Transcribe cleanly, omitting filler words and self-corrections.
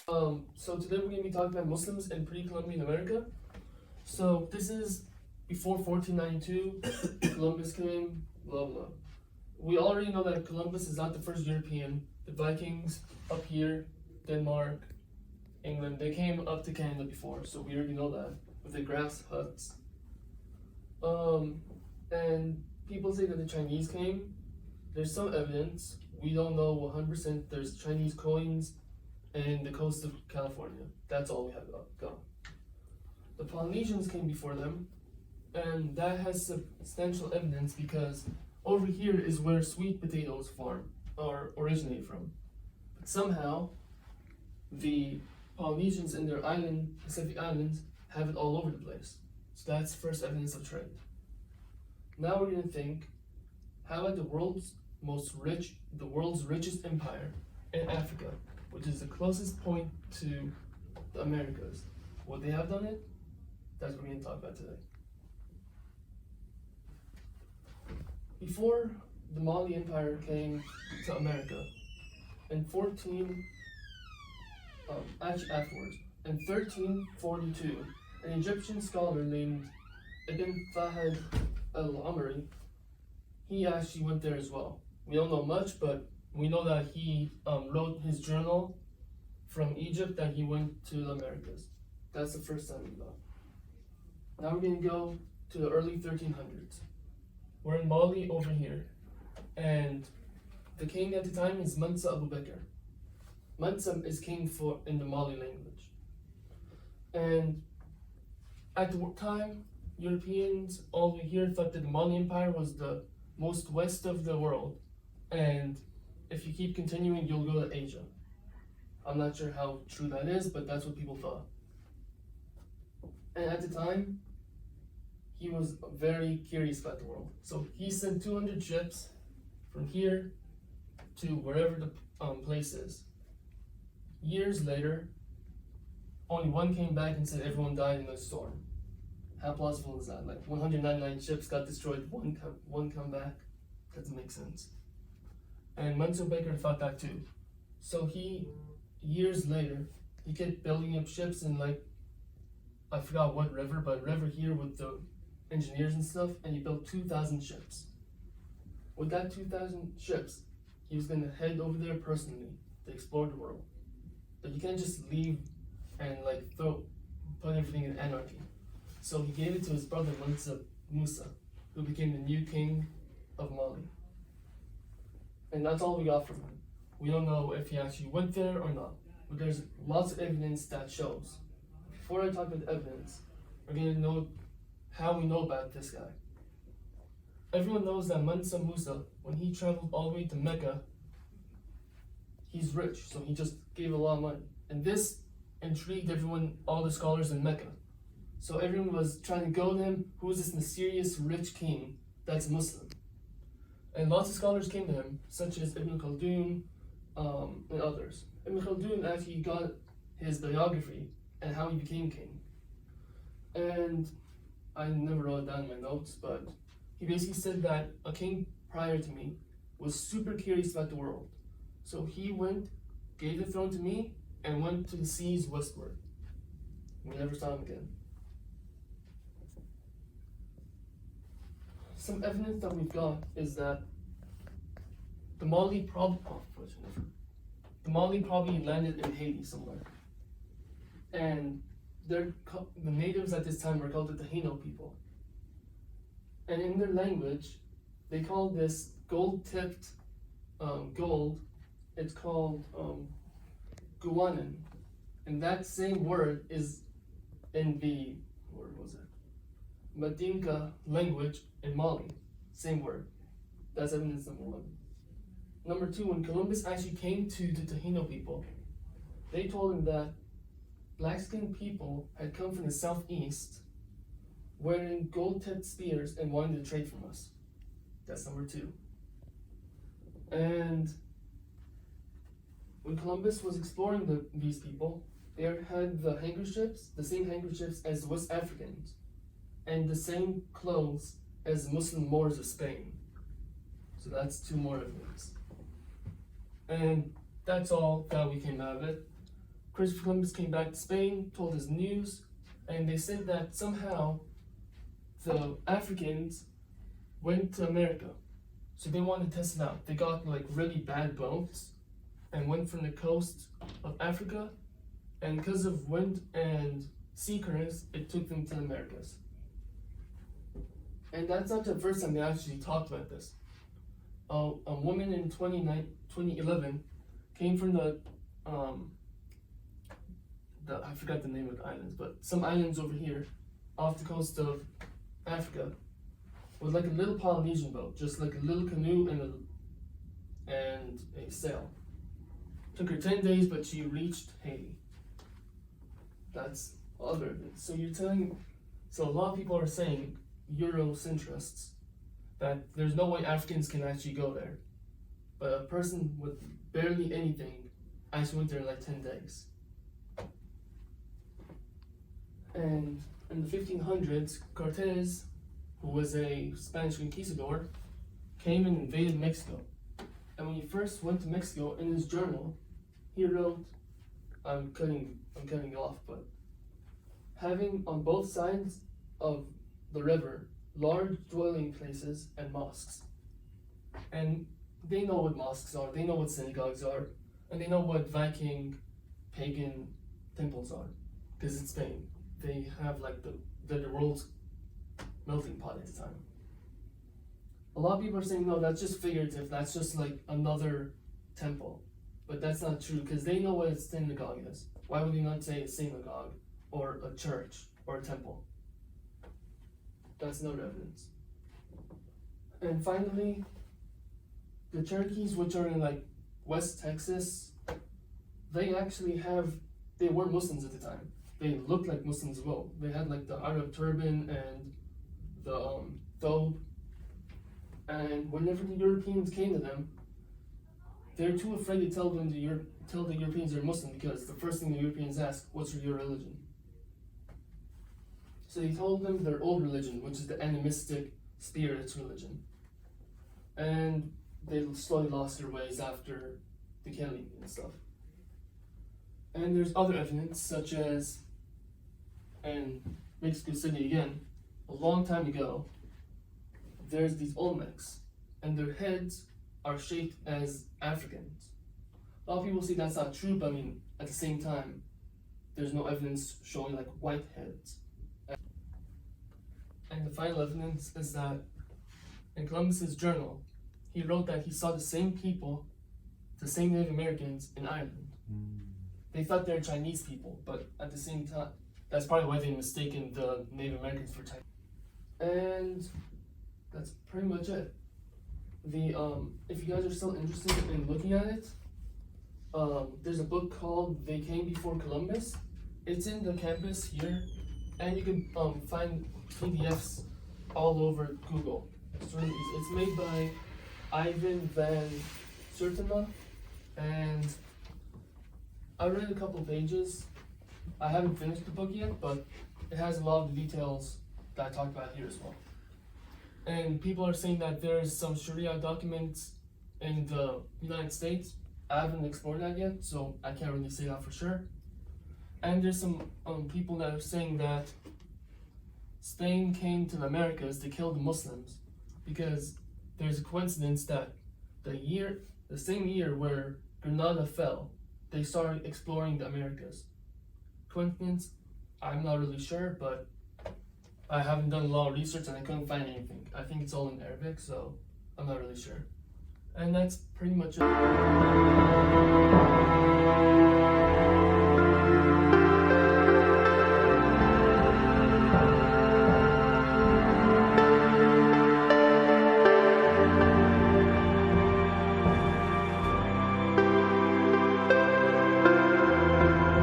So today we're going to be talking about Muslims in pre-Columbian America. So this is before 1492, Columbus came, blah blah. We already know that Columbus is not the first European. The Vikings up here, Denmark, England, they came up to Canada before, so we already know that with the grass huts. And people say that the Chinese came. There's some evidence. We don't know 100%. There's Chinese coins and the coast of California. That's all we have got. The Polynesians came before them, and that has substantial evidence because over here is where sweet potatoes originate from. But somehow, the Polynesians in their Pacific islands, have it all over the place. So that's first evidence of trade. Now we're gonna think, how about the world's richest empire in Africa, which is the closest point to the Americas. Would they have done it? That's what we're going to talk about today. Before the Mali Empire came to America, afterwards, in 1342, an Egyptian scholar named Ibn Fahd al-Amri, he actually went there as well. We don't know much, but we know that he wrote his journal from Egypt that he went to the Americas. That's the first time we know. Now we're going to go to the early 1300s. We're in Mali over here, and the king at the time is Mansa Abu Bakar. Mansa is king in the Mali language. And at the time, Europeans all the way here thought that the Mali Empire was the most west of the world, and if you keep continuing, you'll go to Asia. I'm not sure how true that is, but that's what people thought. And at the time, he was very curious about the world. So he sent 200 ships from here to wherever the place is. Years later, only one came back and said everyone died in a storm. How plausible is that? Like 199 ships got destroyed, one come back? That doesn't make sense. And Mansa Baker thought that too. So years later, he kept building up ships in I forgot what river, but river here with the engineers and stuff, and he built 2,000 ships. With that 2,000 ships, he was gonna head over there personally to explore the world. But you can't just leave and put everything in anarchy. So he gave it to his brother Mansa Musa, who became the new king of Mali. And that's all we got from him. We don't know if he actually went there or not, but there's lots of evidence that shows. Before I talk about the evidence, we're going to know how we know about this guy. Everyone knows that Mansa Musa, when he traveled all the way to Mecca, he's rich, so he just gave a lot of money. And this intrigued everyone, all the scholars in Mecca. So everyone was trying to go to him, who is this mysterious rich king that's Muslim? And lots of scholars came to him, such as Ibn Khaldun and others. Ibn Khaldun actually got his biography and how he became king. And I never wrote it down in my notes, but he basically said that a king prior to me was super curious about the world. So he went, gave the throne to me, and went to the seas westward. We never saw him again. Some evidence that we've got is that the Mali probably landed in Haiti somewhere. And the natives at this time were called the Taino people. And in their language, they call this gold-tipped gold, it's called guanan. And that same word is in the, Madinka language in Mali. Same word. That's evidence number one. Number two, when Columbus actually came to the Taino people, they told him that black-skinned people had come from the southeast wearing gold-tipped spears and wanted to trade from us. That's number two. And when Columbus was exploring these people, they had the handkerchiefs, the same handkerchiefs as the West Africans, and the same clothes as Muslim Moors of Spain. So that's two more evidence. And that's all that we came out of it. Christopher Columbus came back to Spain, told his news, and they said that somehow the Africans went to America. So they wanted to test it out. They got like really bad boats and went from the coast of Africa, and because of wind and sea currents, it took them to the Americas. And that's not the first time they actually talked about this. A woman in 2011 came from I forgot the name of the islands, but some islands over here off the coast of Africa with like a little Polynesian boat, just like a little canoe and a sail. Took her 10 days, but she reached Haiti. That's other. So a lot of people are saying, Eurocentrists, that there's no way Africans can actually go there. But a person with barely anything actually went there in like 10 days. And in the 1500s, Cortez, who was a Spanish conquistador, came and invaded Mexico. And when he first went to Mexico, in his journal, he wrote, I'm cutting it off, but having on both sides of the river large dwelling places and mosques. And they know what mosques are, they know what synagogues are, and they know what Viking pagan temples are, because it's Spain. They have like the world's melting pot at the time. A lot of people are saying, no, that's just figurative, that's just like another temple. But that's not true, because they know what a synagogue is. Why would you not say a synagogue, or a church, or a temple? That's no evidence. And finally, the Cherokees, which are in like West Texas, they were Muslims at the time. They looked like Muslims as well. They had like the Arab turban and the thobe. And whenever the Europeans came to them, they're too afraid to tell the Europeans they're Muslim, because the first thing the Europeans ask, what's your religion? So they told them their old religion, which is the animistic spirits religion. And they slowly lost their ways after the killing and stuff. And there's other evidence, such as in Mexico City again, a long time ago, there's these Olmecs, and their heads are shaped as Africans. A lot of people say that's not true, but I mean, at the same time, there's no evidence showing like white heads. And the final evidence is that in Columbus's journal, he wrote that he saw the same people, the same Native Americans in Ireland. They thought they were Chinese people, but at the same time, that's probably why they mistaken the Native Americans for Chinese. And that's pretty much it. If you guys are still interested in looking at it, there's a book called They Came Before Columbus. It's in the campus here, and you can find PDFs all over Google. It's really easy. It's made by Ivan van Sertima, and I read a couple pages. I haven't finished the book yet, but it has a lot of the details that I talked about here as well. And people are saying that there's some Sharia documents in the United States. I haven't explored that yet, so I can't really say that for sure. And there's some people that are saying that Spain came to the Americas to kill the Muslims, because there's a coincidence that the same year where Granada fell, they started exploring the Americas. Coincidence? I'm not really sure, but I haven't done a lot of research and I couldn't find anything. I think it's all in Arabic, so I'm not really sure. And that's pretty much it.